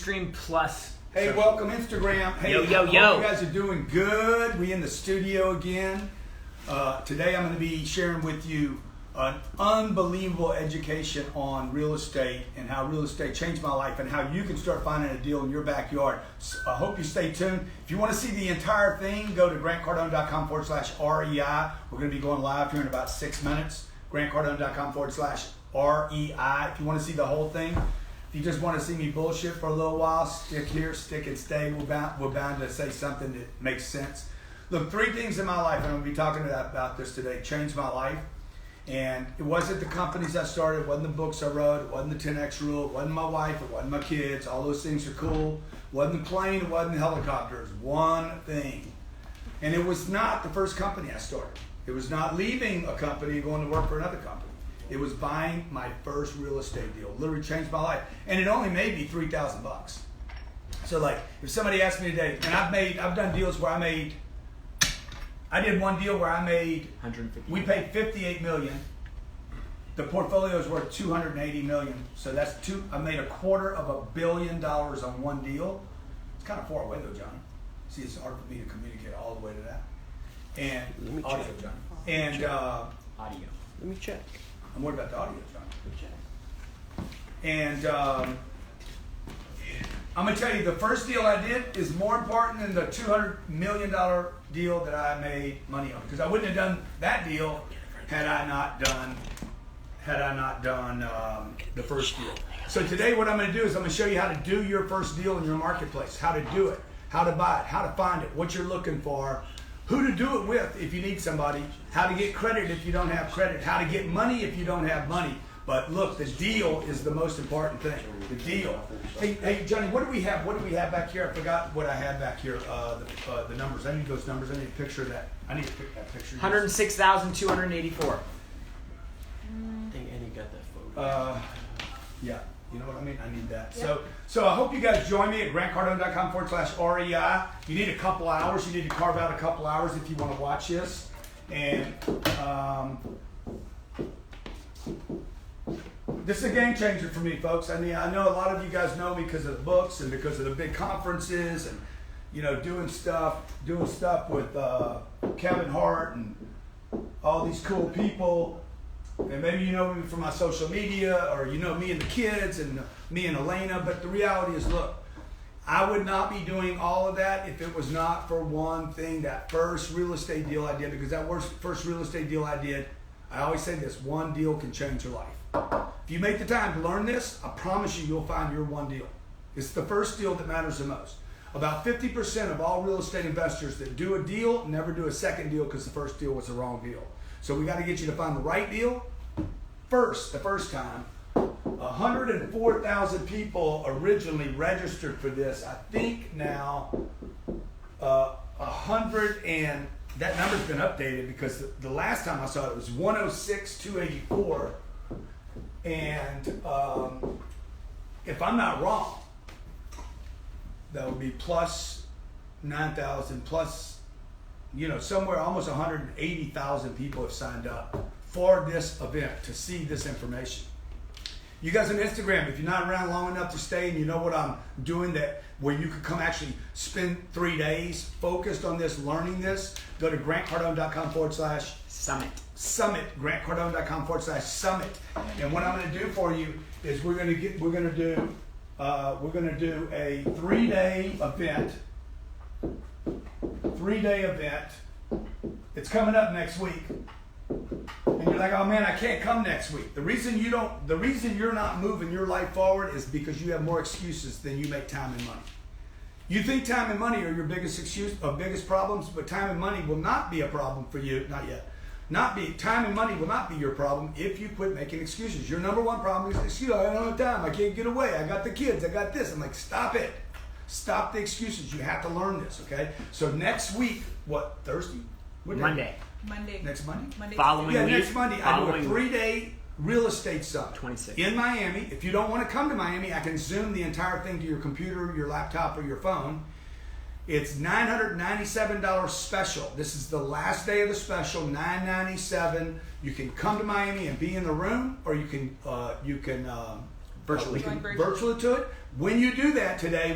Stream Plus. Hey, welcome Instagram. Hey, yo. I hope you guys are doing good. We in the studio again. Today I'm going to be sharing with you an unbelievable education on real estate and how real estate changed my life and how you can start finding a deal in your backyard. So I hope you stay tuned. If you want to see the entire thing, go to grantcardone.com/REI. We're going to be going live here in about 6 minutes. grantcardone.com/REI. If you want to see the whole thing. If you just want to see me bullshit for a little while, stick here, stick and stay. We're bound to say something that makes sense. Look, 3 things in my life, and I'm going to be talking about this today, changed my life. And it wasn't the companies I started, it wasn't the books I wrote, it wasn't the 10X rule, it wasn't my wife, it wasn't my kids. All those things are cool. It wasn't the plane, it wasn't the helicopters. One thing. And it was not the first company I started. It was not leaving a company and going to work for another company. It was buying my first real estate deal. Literally changed my life. And it only made me $3,000. So like, if somebody asked me today, and I've done deals where I did one deal where I made, 150. we paid $58 million. The portfolio is worth $280 million. So that's I made $250 million on one deal. It's kind of far away though, Johnny. See, it's hard for me to communicate all the way to that. And audio, Johnny. And Audio. Let me check. I'm worried about the audio, Johnny. And I'm going to tell you, the first deal I did is more important than the $200 million deal that I made money on. Because I wouldn't have done that deal had I not done the first deal. So today what I'm going to do is I'm going to show you how to do your first deal in your marketplace, how to do it, how to buy it, how to find it, what you're looking for, who to do it with if you need somebody, how to get credit if you don't have credit, how to get money if you don't have money. But look, the deal is the most important thing. The deal. Hey, Johnny, what do we have? What do we have back here? I forgot what I had back here. The numbers. I need those numbers. I need a picture of that. I need to pick that picture. 106,284. I think Eddie got that photo. Yeah. You know what I mean? I need that. Yep. So I hope you guys join me at grantcardone.com/REI. You need a couple hours. You need to carve out a couple hours if you want to watch this. And this is a game changer for me, folks. I mean, I know a lot of you guys know me because of the books and because of the big conferences and, you know, doing stuff with Kevin Hart and all these cool people. And maybe you know me from my social media, or you know me and the kids and me and Elena. But the reality is, look, I would not be doing all of that if it was not for one thing, that first real estate deal I did. Because that first real estate deal I did, I always say this, one deal can change your life. If you make the time to learn this, I promise you'll find your one deal. It's the first deal that matters the most. About 50% of all real estate investors that do a deal never do a second deal because the first deal was the wrong deal. So we got to get you to find the right deal first, the first time. 104,000 people originally registered for this. I think now 100 and that number's been updated because the last time I saw it was 106,284. And if I'm not wrong, that would be plus 9,000 plus, you know, somewhere almost 180,000 people have signed up for this event to see this information. You guys on Instagram, if you're not around long enough to stay and you know what I'm doing, that where you could come actually spend 3 days focused on this, learning this, go to grantcardone.com/summit. grantcardone.com/summit. And what I'm going to do for you is we're going to do a 3-day event. 3-day event. It's coming up next week. And you're like, oh man, I can't come next week. The reason you're not moving your life forward is because you have more excuses than you make time and money. You think time and money are your biggest biggest problems, but time and money will not be a problem for you, not yet. Time and money will not be your problem if you quit making excuses. Your number one problem is excuse. I don't have time. I can't get away. I got the kids. I got this. I'm like, stop it. Stop the excuses. You have to learn this, okay? So next week, what, Thursday? What day? Monday. Next Monday? Following week. Next Monday. I do a 3-day real estate summit 26 in Miami. If you don't want to come to Miami, I can Zoom the entire thing to your computer, your laptop, or your phone. It's $997 special. This is the last day of the special, $997. You can come to Miami and be in the room, or you can Virtually. Virtually to it. When you do it today,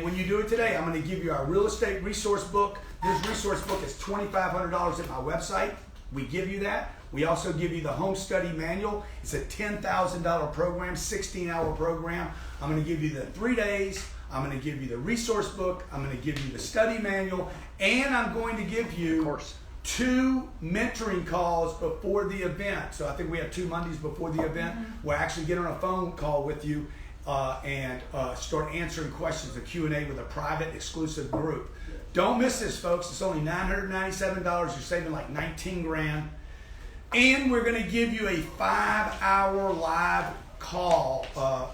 I'm going to give you our real estate resource book. This resource book is $2,500 at my website. We give you that. We also give you the home study manual. It's a $10,000 program, 16-hour program. I'm going to give you the 3 days. I'm going to give you the resource book. I'm going to give you the study manual. And I'm going to give you 2 mentoring calls before the event. So I think we have 2 Mondays before the event. We'll actually get on a phone call with you and start answering questions, a Q&A with a private exclusive group. Don't miss this, folks. It's only $997. You're saving like 19 grand. And we're going to give you a 5-hour live call, a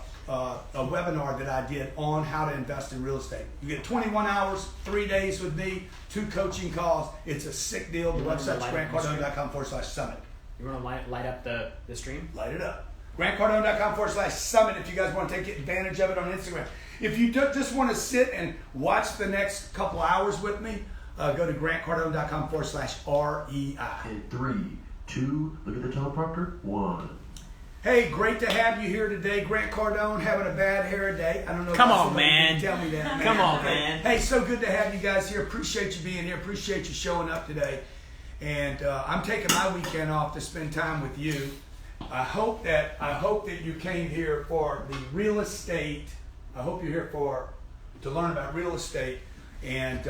webinar that I did on how to invest in real estate. You get 21 hours, 3 days with me, 2 coaching calls. It's a sick deal. The website's grantcardone.com/summit. You want to light up the stream? Light it up. grantcardone.com/summit if you guys want to take advantage of it on Instagram. If you just want to sit and watch the next couple hours with me, go to grantcardone.com/REI. In 3, 2, look at the teleprompter, 1. Hey, great to have you here today. Grant Cardone having a bad hair day. I don't know. Come if on, somebody man. can tell me that, man. Come on, man. Hey, so good to have you guys here. Appreciate you being here. Appreciate you showing up today. And I'm taking my weekend off to spend time with you. I hope that you came here for the real estate. I hope you're here to learn about real estate. And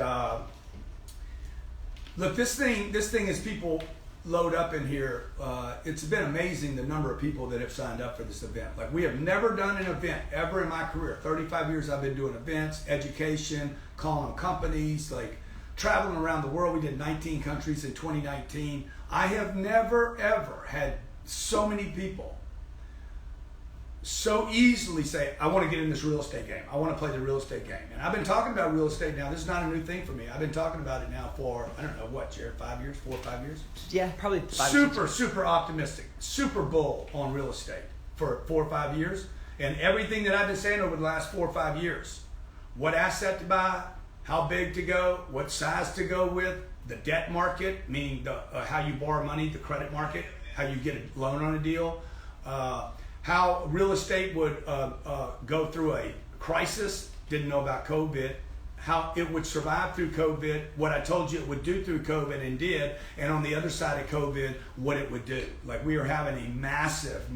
look, this thing is people load up in here. It's been amazing the number of people that have signed up for this event. Like, we have never done an event ever in my career. 35 years I've been doing events, education, calling companies, like traveling around the world. We did 19 countries in 2019. I have never ever had so many people so easily say, I want to get in this real estate game. I want to play the real estate game. And I've been talking about real estate now. This is not a new thing for me. I've been talking about it now for, I don't know what, Jared, 5 years, 4 or 5 years? Yeah, probably 5 Super optimistic, super bull on real estate for 4 or 5 years. And everything that I've been saying over the last 4 or 5 years, what asset to buy, how big to go, what size to go with, the debt market, meaning how you borrow money, the credit market, how you get a loan on a deal, how real estate would go through a crisis, didn't know about COVID, how it would survive through COVID, what I told you it would do through COVID and did, and on the other side of COVID, what it would do. Like, we are having a massive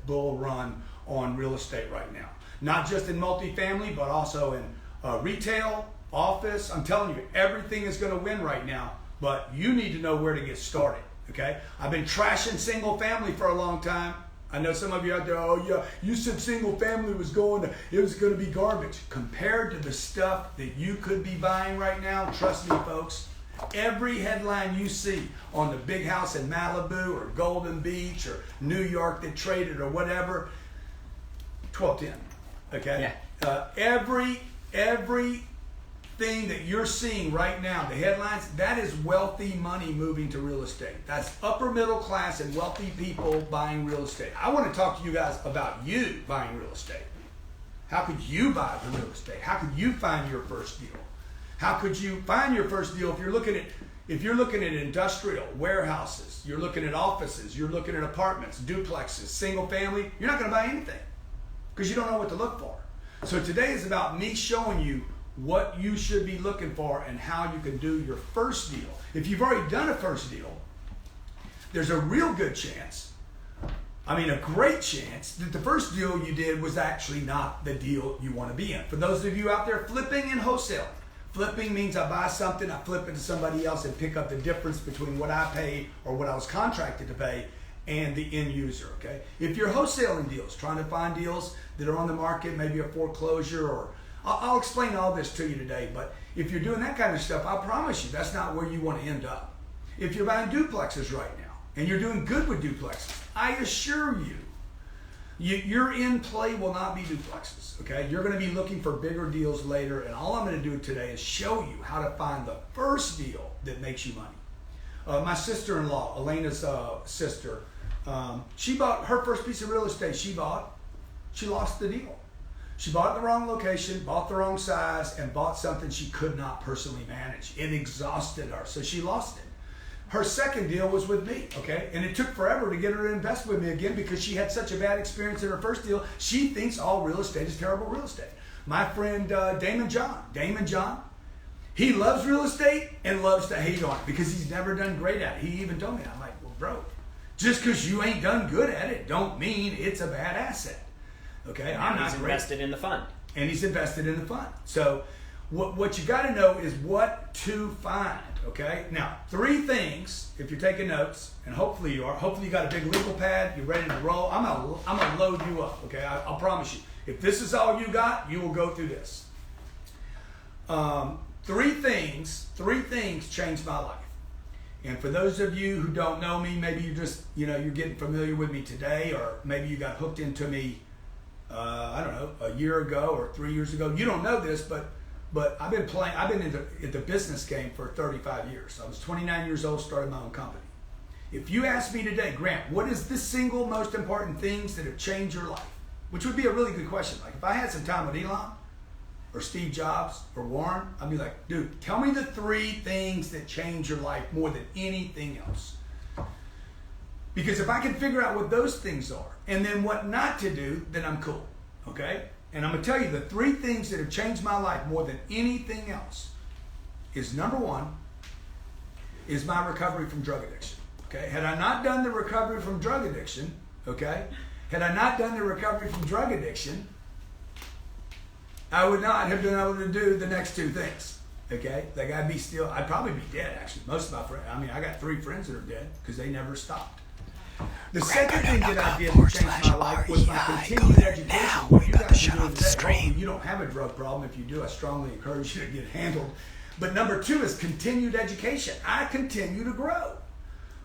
bull run on real estate right now. Not just in multifamily, but also in retail, office. I'm telling you, everything is going to win right now, but you need to know where to get started. Okay, I've been trashing single family for a long time. I know some of you out there, oh yeah, you said single family was going to be garbage. Compared to the stuff that you could be buying right now, trust me folks, every headline you see on the big house in Malibu or Golden Beach or New York that traded or whatever, 1210, okay? Yeah. Every thing that you're seeing right now, the headlines, that is wealthy money moving to real estate. That's upper middle class and wealthy people buying real estate. I want to talk to you guys about you buying real estate. How could you buy the real estate? How could you find your first deal? How could you find your first deal if you're looking at industrial, warehouses, you're looking at offices, you're looking at apartments, duplexes, single family, you're not going to buy anything because you don't know what to look for. So today is about me showing you what you should be looking for and how you can do your first deal. If you've already done a first deal, there's a real good chance, a great chance, that the first deal you did was actually not the deal you want to be in. For those of you out there flipping and wholesaling, flipping means I buy something, I flip it to somebody else and pick up the difference between what I paid or what I was contracted to pay and the end user, okay? If you're wholesaling deals, trying to find deals that are on the market, maybe a foreclosure, or I'll explain all this to you today, but if you're doing that kind of stuff, I promise you that's not where you want to end up. If you're buying duplexes right now and you're doing good with duplexes, I assure you, your in play will not be duplexes, okay? You're going to be looking for bigger deals later, and all I'm going to do today is show you how to find the first deal that makes you money. My sister-in-law, Elena's sister, she bought her first piece of real estate she lost the deal. She bought in the wrong location, bought the wrong size, and bought something she could not personally manage. It exhausted her, so she lost it. Her second deal was with me, okay? And it took forever to get her to invest with me again because she had such a bad experience in her first deal. She thinks all real estate is terrible real estate. My friend Damon John, he loves real estate and loves to hate on it because he's never done great at it. He even told me, I'm like, well, bro, just because you ain't done good at it don't mean it's a bad asset, okay? He's invested in the fund. And he's invested in the fund. So what you got to know is what to find, okay? Now, 3 things, if you're taking notes, and hopefully you are. Hopefully you got a big legal pad, you're ready to roll. I'm gonna load you up, okay? I'll promise you. If this is all you got, you will go through this. 3 things changed my life. And for those of you who don't know me, maybe you just, you're getting familiar with me today, or maybe you got hooked into me, I don't know, a year ago or 3 years ago. You don't know this, but I've been in the business game for 35 years. I was 29 years old, started my own company. If you ask me today, Grant, what is the single most important things that have changed your life? Which would be a really good question. Like if I had some time with Elon or Steve Jobs or Warren, I'd be like, dude, tell me the 3 things that change your life more than anything else. Because if I can figure out what those things are and then what not to do, then I'm cool, okay? And I'm going to tell you the 3 things that have changed my life more than anything else is number 1 is my recovery from drug addiction, okay? Had I not done the recovery from drug addiction, okay? Had I not done the recovery from drug addiction, I would not have been able to do the next 2 things, okay? Like I'd probably be dead actually. Most of my friends, I got 3 friends that are dead because they never stopped. The second thing that I did to change my life was my continued education. What you guys are doing today, you don't have a drug problem. If you do, I strongly encourage you to get it handled. But number 2 is continued education. I continue to grow.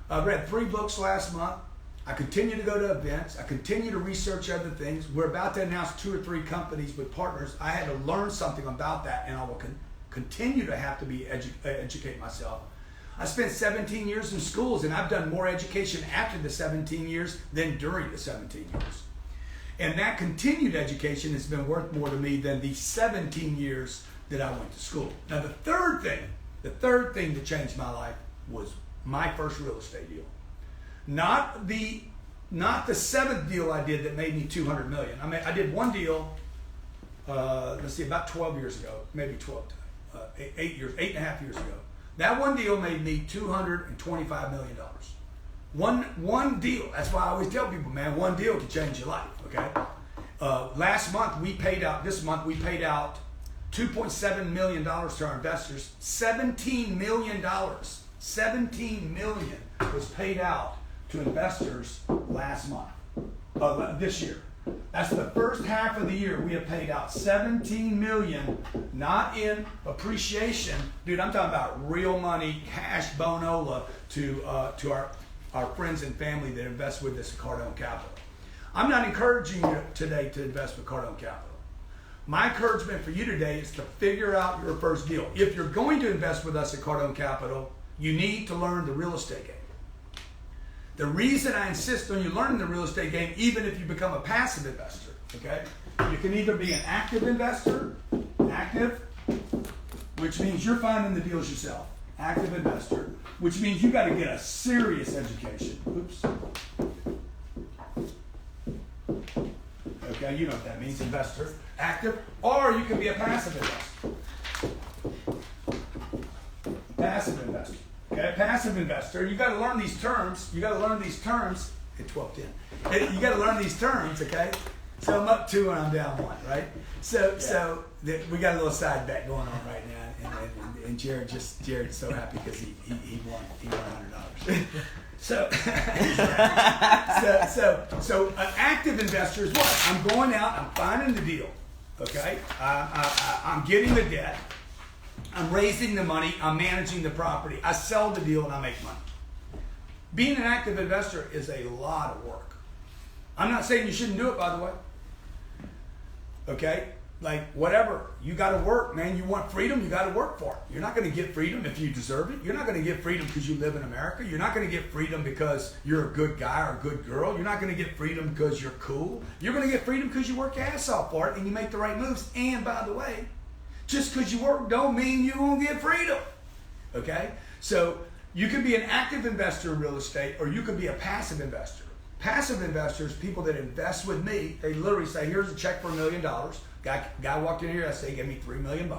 I read 3 books last month. I continue to go to events. I continue to research other things. We're about to announce 2 or 3 companies with partners. I had to learn something about that, and I will continue to have to educate myself. I spent 17 years in schools, and I've done more education after the 17 years than during the 17 years. And that continued education has been worth more to me than the 17 years that I went to school. Now, the third thing that changed my life was my first real estate deal. Not the 7th deal I did that made me $200 million. I did one deal, about 12 years ago, maybe 8 and a half years ago. That one deal made me $225 million. One deal. That's why I always tell people, man, one deal can change your life, okay? This month we paid out $2.7 million to our investors. $17 million was paid out to investors last month, this year. That's the first half of the year. We have paid out $17 million, not in appreciation. Dude, I'm talking about real money, cash bonola to our friends and family that invest with us at Cardone Capital. I'm not encouraging you today to invest with Cardone Capital. My encouragement for you today is to figure out your first deal. If you're going to invest with us at Cardone Capital, you need to learn the real estate game. The reason I insist on you learning the real estate game, even if you become a passive investor, okay? You can either be an active investor, which means you're finding the deals yourself. Active investor, which means you got to get a serious education. Oops. Okay, you know what that means, investor. Active, or you can be a passive investor. Passive investor. Okay, passive investor. You got to learn these terms. At 12:10. You got to learn these terms. Okay. So I'm up 2 and I'm down 1. Right. So we got a little side bet going on right now, and Jared's so happy because he won $100. So an active investor is what? I'm going out. I'm finding the deal. Okay. I'm getting the debt. I'm raising the money, I'm managing the property, I sell the deal and I make money. Being an active investor is a lot of work. I'm not saying you shouldn't do it, by the way. Okay? Like, whatever. You got to work, man. You want freedom, you got to work for it. You're not going to get freedom if you deserve it. You're not going to get freedom because you live in America. You're not going to get freedom because you're a good guy or a good girl. You're not going to get freedom because you're cool. You're going to get freedom because you work your ass off for it and you make the right moves. And, by the way, just because you work don't mean you won't get freedom. Okay? So You can be an active investor in real estate, or you could be a passive investor. Passive investors, people that invest with me, they literally say, here's a check for $1 million. Guy walked in here, I say, give me $3 million.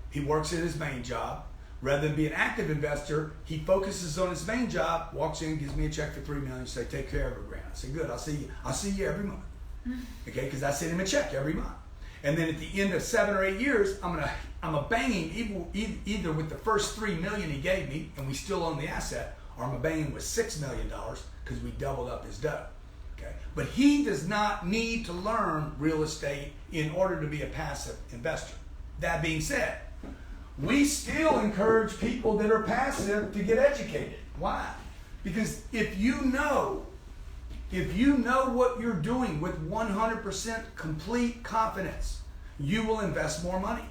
He works at his main job. Rather than be an active investor, he focuses on his main job, walks in, gives me a check for $3 million, say, take care of it, Grant. I say, good, I'll see you every month. Okay, because I send him a check every month. And then at the end of 7 or 8 years, I'm a banging either with the first $3 million he gave me, and we still own the asset, or I'm a banging with $6 million because we doubled up his dough. Okay, but he does not need to learn real estate in order to be a passive investor. That being said, we still encourage people that are passive to get educated. Why? Because if you know what you're doing with 100% complete confidence, you will invest more money.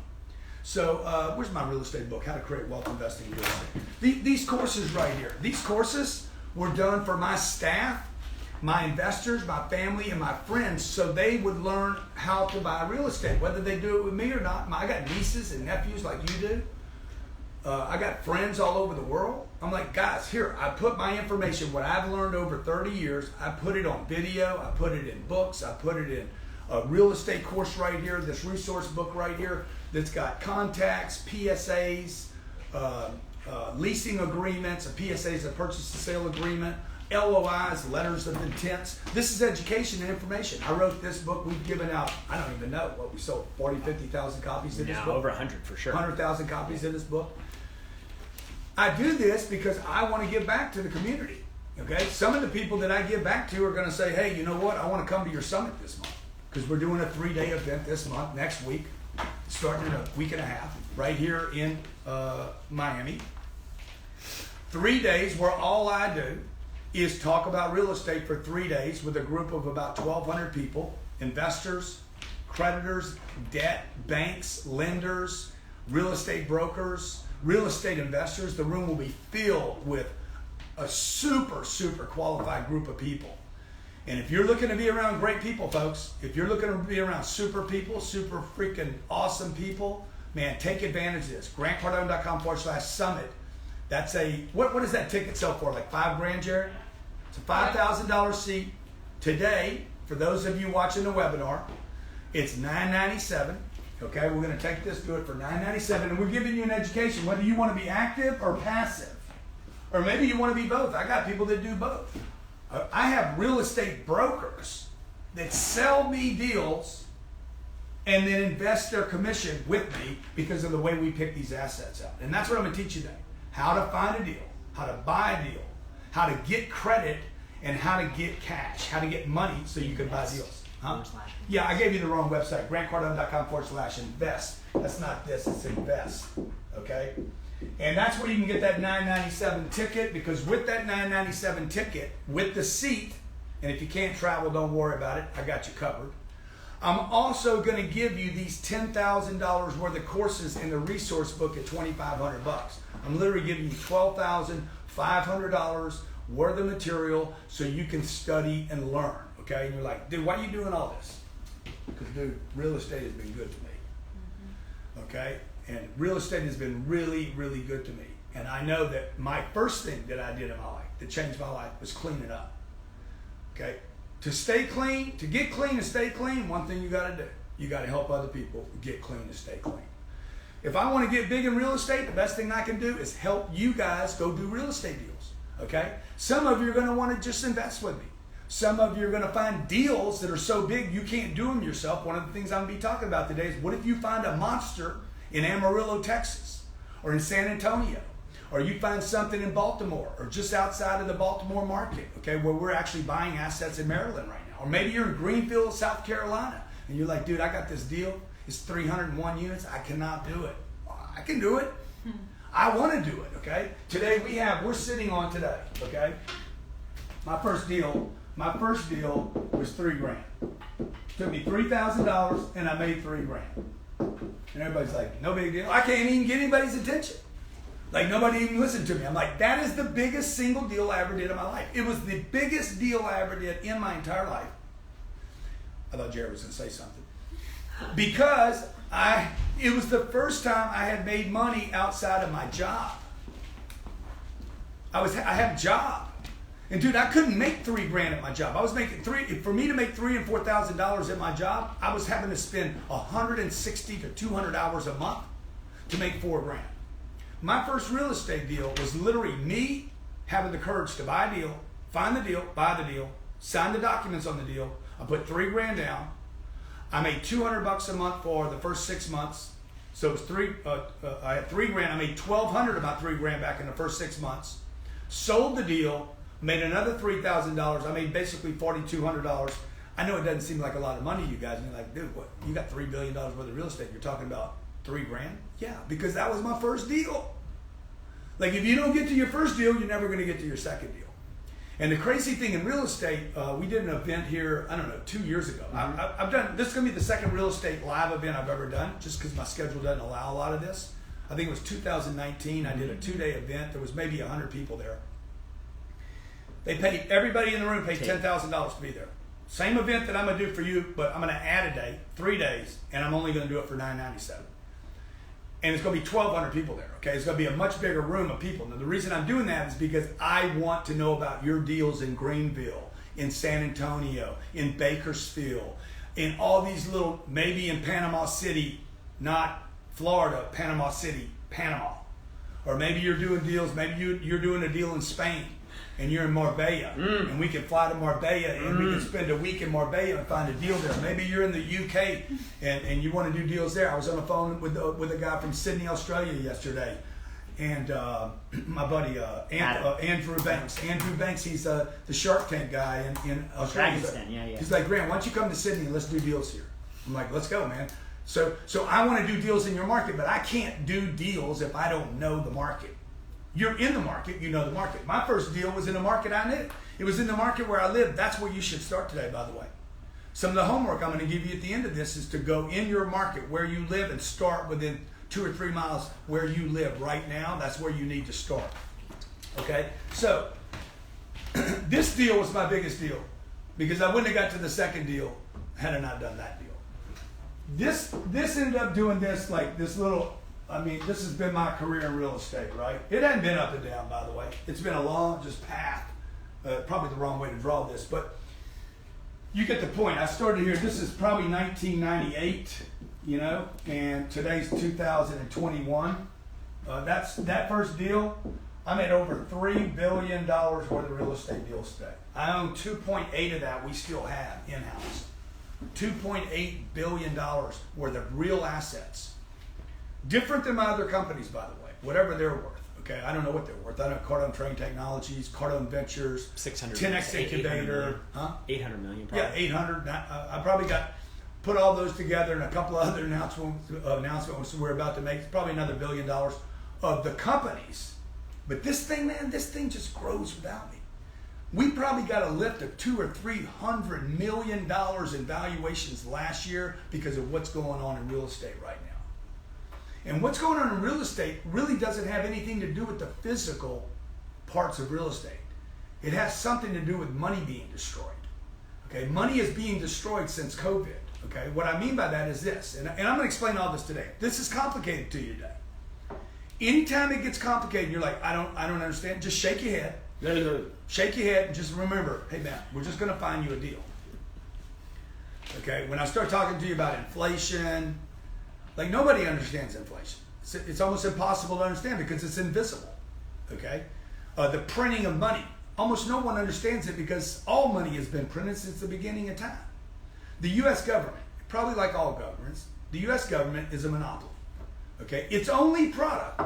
So where's my real estate book, How to Create Wealth Investing in Real Estate? These courses right here, these courses were done for my staff, my investors, my family, and my friends, so they would learn how to buy real estate, whether they do it with me or not. I got nieces and nephews like you do. I got friends all over the world. I'm like, guys, here, I put my information, what I've learned over 30 years, I put it on video, I put it in books, I put it in a real estate course right here, this resource book right here that's got contacts, PSAs, leasing agreements, a PSA is a purchase and sale agreement, LOIs, letters of intents. This is education and information. I wrote this book. We've given out, I don't even know what we sold, 40, 50,000 copies of this book. Over 100 for sure. 100,000 copies of this book. I do this because I want to give back to the community. Okay? Some of the people that I give back to are going to say, hey, you know what? I want to come to your summit this month because we're doing a 3-day event this month, next week, starting in a week and a half, right here in Miami. 3 days where all I do is talk about real estate for 3 days with a group of about 1,200 people, investors, creditors, debt, banks, lenders, real estate brokers, real estate investors. The room will be filled with a super, super qualified group of people. And if you're looking to be around great people, folks, if you're looking to be around super people, super freaking awesome people, man, take advantage of this. GrantCardone.com/summit. That's what does that ticket sell for? Like $5,000, Jared? It's a $5,000 seat. Today, for those of you watching the webinar, it's $997. Okay, we're going to do it for $997, and we're giving you an education, whether you want to be active or passive. Or maybe you want to be both. I got people that do both. I have real estate brokers that sell me deals and then invest their commission with me because of the way we pick these assets out. And that's what I'm going to teach you today. How to find a deal, how to buy a deal, how to get credit, and how to get cash, how to get money so you can buy deals. Huh? Yeah, I gave you the wrong website, GrantCardone.com/invest. That's not this, it's invest. Okay? And that's where you can get that $997 ticket, because with that $997 ticket, with the seat, and if you can't travel, don't worry about it, I got you covered. I'm also going to give you these $10,000 worth of courses in the resource book at $2,500. I'm literally giving you $12,500 worth of material so you can study and learn. Okay? And you're like, dude, why are you doing all this? Because, dude, real estate has been good to me. Okay? And real estate has been really, really good to me. And I know that my first thing that I did in my life that changed my life was cleaning up. Okay? To stay clean, to get clean and stay clean, one thing you got to do. You got to help other people get clean and stay clean. If I want to get big in real estate, the best thing I can do is help you guys go do real estate deals. Okay? Some of you are going to want to just invest with me. Some of you are going to find deals that are so big you can't do them yourself. One of the things I'm going to be talking about today is, what if you find a monster in Amarillo, Texas, or in San Antonio, or you find something in Baltimore, or just outside of the Baltimore market, okay, where we're actually buying assets in Maryland right now. Or maybe you're in Greenfield, South Carolina, and you're like, dude, I got this deal. It's 301 units. I cannot do it. I can do it. I want to do it, okay? Today we're sitting on today, okay? My first deal was $3,000. Took me $3,000 and I made $3,000. And everybody's like, no big deal. I can't even get anybody's attention. Like, nobody even listened to me. I'm like, that is the biggest single deal I ever did in my life. It was the biggest deal I ever did in my entire life. I thought Jared was going to say something. Because it was the first time I had made money outside of my job. I had a job. And dude, I couldn't make $3,000 at my job. I was making for me to make $3,000 and $4,000 at my job, I was having to spend 160 to 200 hours a month to make $4,000. My first real estate deal was literally me having the courage to buy a deal, find the deal, buy the deal, sign the documents on the deal. I put $3,000 down. I made $200 a month for the first 6 months. So it was I had $3,000. I made $1,200 about $3,000 back in the first 6 months. Sold the deal. Made another $3,000. I made basically $4,200. I know it doesn't seem like a lot of money, you guys. And you're like, dude, what? You got $3 billion worth of real estate. You're talking about $3,000? Yeah, because that was my first deal. Like, if you don't get to your first deal, you're never going to get to your second deal. And the crazy thing in real estate, we did an event here, I don't know, 2 years ago. Mm-hmm. I've done, this is going to be the second real estate live event I've ever done, just because my schedule doesn't allow a lot of this. I think it was 2019. I did a 2-day event. There was maybe 100 people there. They paid, everybody in the room paid $10,000 to be there. Same event that I'm going to do for you, but I'm going to add a day, 3 days, and I'm only going to do it for $997. And it's going to be 1,200 people there, okay? It's going to be a much bigger room of people. Now, the reason I'm doing that is because I want to know about your deals in Greenville, in San Antonio, in Bakersfield, in all these little, maybe in Panama City, not Florida, Panama City, Panama. Or maybe you're doing deals, maybe you're doing a deal in Spain. And you're in Marbella, and we can fly to Marbella, and we can spend a week in Marbella and find a deal there. Maybe you're in the UK, and you want to do deals there. I was on the phone with a guy from Sydney, Australia yesterday, and my buddy Andrew Banks. Andrew Banks, he's the Shark Tank guy in Australia. He's like, Grant, why don't you come to Sydney and let's do deals here? I'm like, let's go, man. So I want to do deals in your market, but I can't do deals if I don't know the market. You're in the market, you know the market. My first deal was in a market I knew. It was in the market where I lived. That's where you should start today, by the way. Some of the homework I'm going to give you at the end of this is to go in your market where you live and start within 2 or 3 miles where you live right now. That's where you need to start. Okay? So, this deal was my biggest deal because I wouldn't have got to the second deal had I not done that deal. This ended up doing this, like this little... I mean, this has been my career in real estate, right? It hasn't been up and down, by the way. It's been a long, just path. Probably the wrong way to draw this, but you get the point. I started here, this is probably 1998, you know, and today's 2021. That first deal, I made over $3 billion worth of real estate deals today. I own 2.8 of that we still have in-house. $2.8 billion worth of real assets. Different than my other companies, by the way, whatever they're worth. Okay, I don't know what they're worth. I know Cardone Training Technologies, Cardone Ventures, 600, 10X Incubator, 800 million. Probably. Yeah, 800. I probably put all those together and a couple of other announcements we're about to make. It's probably another $1 billion of the companies. But this thing, man, this thing just grows without me. We probably got a lift of $200 or $300 million in valuations last year because of what's going on in real estate right now. And what's going on in real estate really doesn't have anything to do with the physical parts of real estate. It has something to do with money being destroyed. Okay, money is being destroyed since COVID. Okay, what I mean by that is this, and I'm going to explain all this today. This is complicated to you today. Anytime it gets complicated, you're like, I don't understand. Just shake your head. Shake your head and just remember, hey man, we're just going to find you a deal. Okay, when I start talking to you about inflation. Like, nobody understands inflation. It's almost impossible to understand because it's invisible, okay? The printing of money. Almost no one understands it because all money has been printed since the beginning of time. The U.S. government, probably like all governments, the U.S. government is a monopoly, okay? Its only product,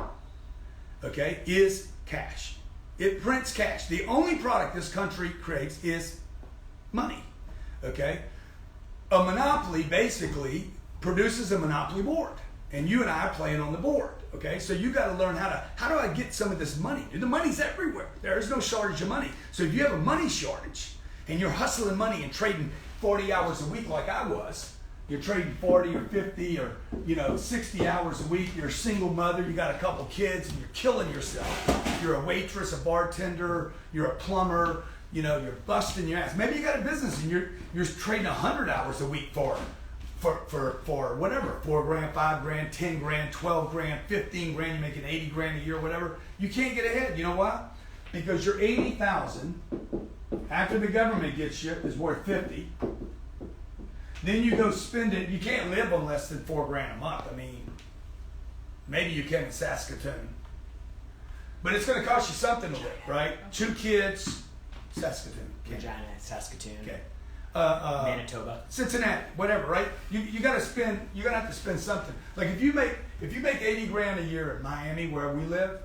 okay, is cash. It prints cash. The only product this country creates is money, okay? A monopoly basically produces a monopoly board, and you and I are playing on the board. Okay, so you got to learn how do I get some of this money? The money's everywhere. There is no shortage of money. So if you have a money shortage and you're hustling money and trading 40 hours a week like I was, you're trading 40 or 50 or 60 hours a week. You're a single mother. You got a couple kids, and you're killing yourself. You're a waitress, a bartender. You're a plumber. You're busting your ass. Maybe you got a business and you're trading 100 hours a week for whatever, $4,000, $5,000, $10,000, $12,000, $15,000, you're making $80,000 a year, whatever. You can't get ahead. You know why? because your 80,000 after the government gets you is worth 50. Then you go spend it. You can't live on less than $4,000 a month. I mean, maybe you can in Saskatoon, but it's going to cost you something to live, right? 2 kids, Saskatoon, Regina, Saskatoon, okay, Manitoba, Cincinnati, whatever, right? You got to spend. You're going to have to spend something. Like if you make $80,000 a year in Miami, where we live,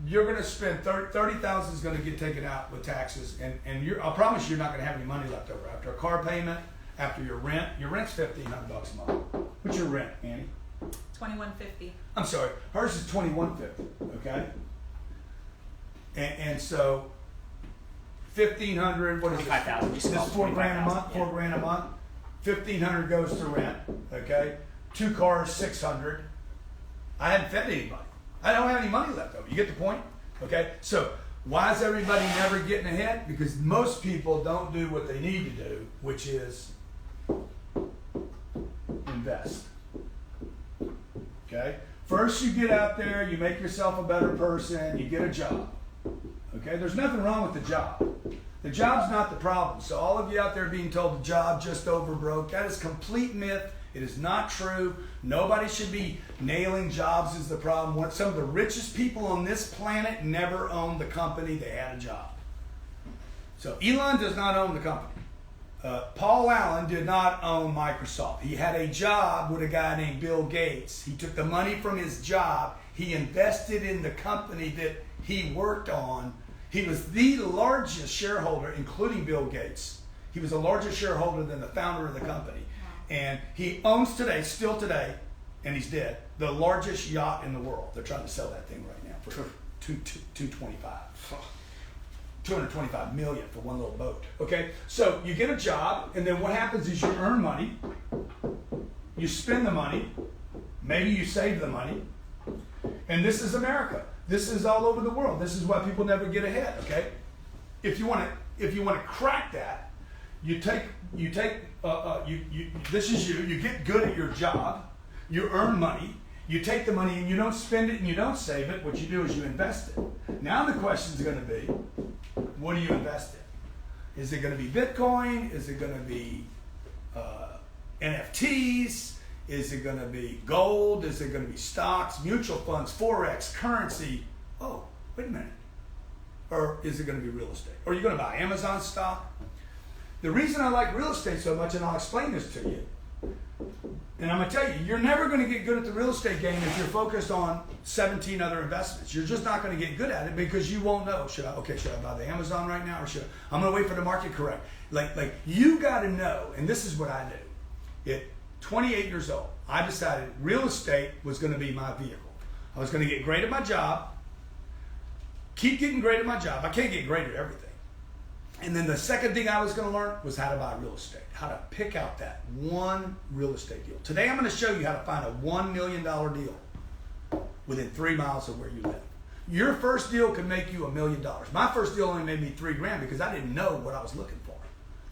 you're going to spend 30,000 is going to get taken out with taxes, and I promise you're not going to have any money left over after a car payment, after your rent. Your rent's $1,500 a month. What's your rent, Annie? $2,150. I'm sorry, hers is $2,150. Okay, and so 1,500. What is it? 25,000. This is $4,000 a month. Yeah. $4,000 a month. 1,500 goes to rent. Okay, 2 cars, $600. I haven't fed anybody. I don't have any money left over. You get the point? Okay, so why is everybody never getting ahead? Because most people don't do what they need to do, which is invest. Okay? First you get out there, you make yourself a better person, you get a job. Okay? There's nothing wrong with the job. The job's not the problem. So all of you out there being told the job just over broke, that is complete myth. It is not true. Nobody should be nailing jobs as the problem. Some of the richest people on this planet never owned the company. They had a job. So Elon does not own the company. Paul Allen did not own Microsoft. He had a job with a guy named Bill Gates. He took the money from his job. He invested in the company that he worked on. He was the largest shareholder, including Bill Gates. He was the largest shareholder than the founder of the company. And he owns today, still today, and he's dead, the largest yacht in the world. They're trying to sell that thing right now for $225 million for one little boat. Okay, so you get a job, and then what happens is you earn money, you spend the money, maybe you save the money, and this is America. This is all over the world. This is why people never get ahead. Okay, if you want to crack that, this is you get good at your job, you earn money, you take the money and you don't spend it and you don't save it. What you do is you invest it. Now the question is going to be, what do you invest in? Is it going to be Bitcoin? Is it going to be NFTs? Is it going to be gold? Is it going to be stocks, mutual funds, Forex, currency? Oh, wait a minute. Or is it going to be real estate? Or are you going to buy Amazon stock? The reason I like real estate so much, and I'll explain this to you, and I'm going to tell you, you're never going to get good at the real estate game if you're focused on 17 other investments. You're just not going to get good at it because you won't know. Should I buy the Amazon right now, or I'm going to wait for the market to correct? Like you got to know, and this is what I do. At 28 years old, I decided real estate was going to be my vehicle. I was going to get great at my job, keep getting great at my job. I can't get great at everything. And then the second thing I was going to learn was how to buy real estate, how to pick out that one real estate deal. Today I'm going to show you how to find a $1 million deal within 3 miles of where you live. Your first deal could make you $1 million. My first deal only made me $3,000 because I didn't know what I was looking for.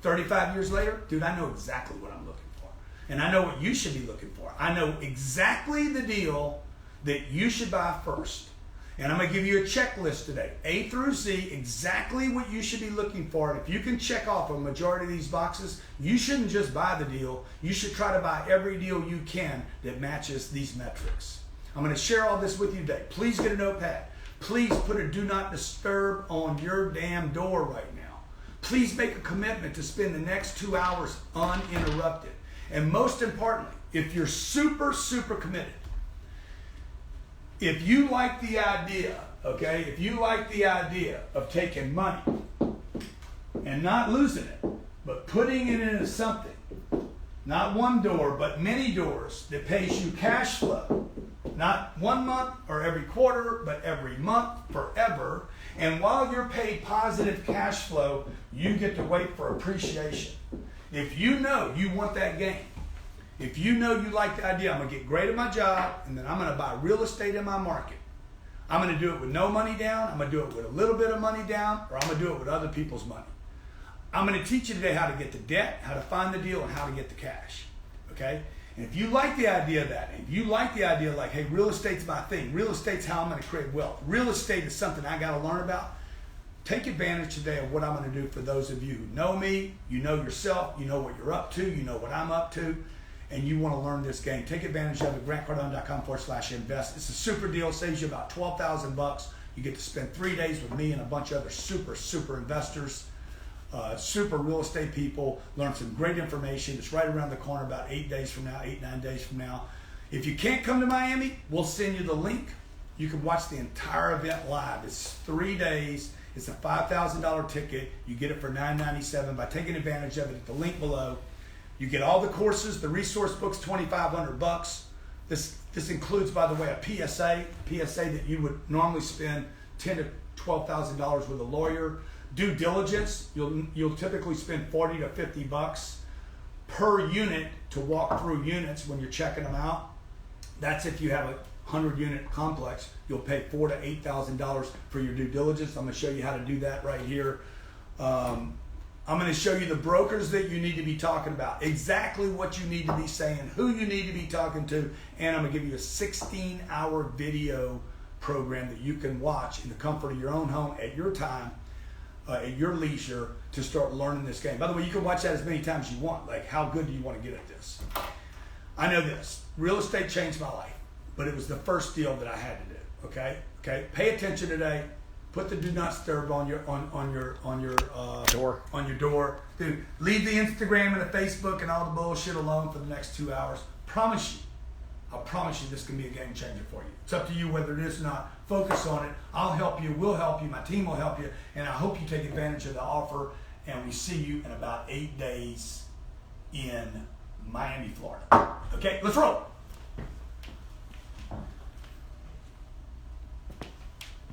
35 years later, dude, I know exactly what I'm looking for. And I know what you should be looking for. I know exactly the deal that you should buy first. And I'm going to give you a checklist today, A through Z, exactly what you should be looking for. And if you can check off a majority of these boxes, you shouldn't just buy the deal. You should try to buy every deal you can that matches these metrics. I'm going to share all this with you today. Please get a notepad. Please put a do not disturb on your damn door right now. Please make a commitment to spend the next 2 hours uninterrupted. And most importantly, if you're super, super committed, if you like the idea, okay, if you like the idea of taking money and not losing it, but putting it into something, not one door, but many doors that pays you cash flow, not 1 month or every quarter, but every month, forever. And while you're paid positive cash flow, you get to wait for appreciation. If you know you want that gain, if you know you like the idea, I'm going to get great at my job, and then I'm going to buy real estate in my market. I'm going to do it with no money down. I'm going to do it with a little bit of money down, or I'm going to do it with other people's money. I'm going to teach you today how to get the debt, how to find the deal, and how to get the cash. Okay? And if you like the idea of that, if you like the idea like, hey, real estate's my thing, real estate's how I'm going to create wealth, real estate is something I got to learn about, take advantage today of what I'm going to do for those of you who know me, you know yourself, you know what you're up to, you know what I'm up to, and you want to learn this game. Take advantage of it, grantcardone.com/invest. It's a super deal, saves you about $12,000. You get to spend 3 days with me and a bunch of other super investors, super real estate people, learn some great information. It's right around the corner about 8 days from now, 8-9 days from now. If you can't come to Miami, we'll send you the link. You can watch the entire event live. It's 3 days. It's a $5,000 ticket. You get it for $997 by taking advantage of it at the link below. You get all the courses, the resource books, $2,500. This includes, by the way, a PSA that you would normally spend $10,000 to $12,000 with a lawyer. Due diligence, you'll typically spend $40 to $50 per unit to walk through units when you're checking them out. That's if you have a 100-unit complex. You'll pay $4,000 to $8,000 for your due diligence. I'm going to show you how to do that right here. I'm going to show you the brokers that you need to be talking about, exactly what you need to be saying, who you need to be talking to, and I'm going to give you a 16-hour video program that you can watch in the comfort of your own home at your time, at your leisure, to start learning this game. By the way, you can watch that as many times as you want. Like, how good do you want to get at this? I know this. Real estate changed my life, but it was the first deal that I had to do. Okay. Pay attention today. Put the do not disturb on your door. On your door. Dude, leave the Instagram and the Facebook and all the bullshit alone for the next 2 hours. I promise you this can be a game changer for you. It's up to you whether it is or not. Focus on it. I'll help you. We'll help you. My team will help you. And I hope you take advantage of the offer. And we see you in about 8 days in Miami, Florida. Okay, let's roll.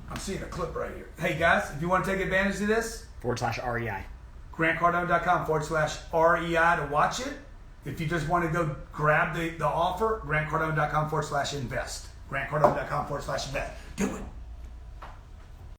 I'm seeing a clip right here. Hey guys, if you want to take advantage of this, /REI. grantcardone.com/REI to watch it. If you just want to go grab the offer, grantcardone.com/invest. grantcardone.com/invest. Do it.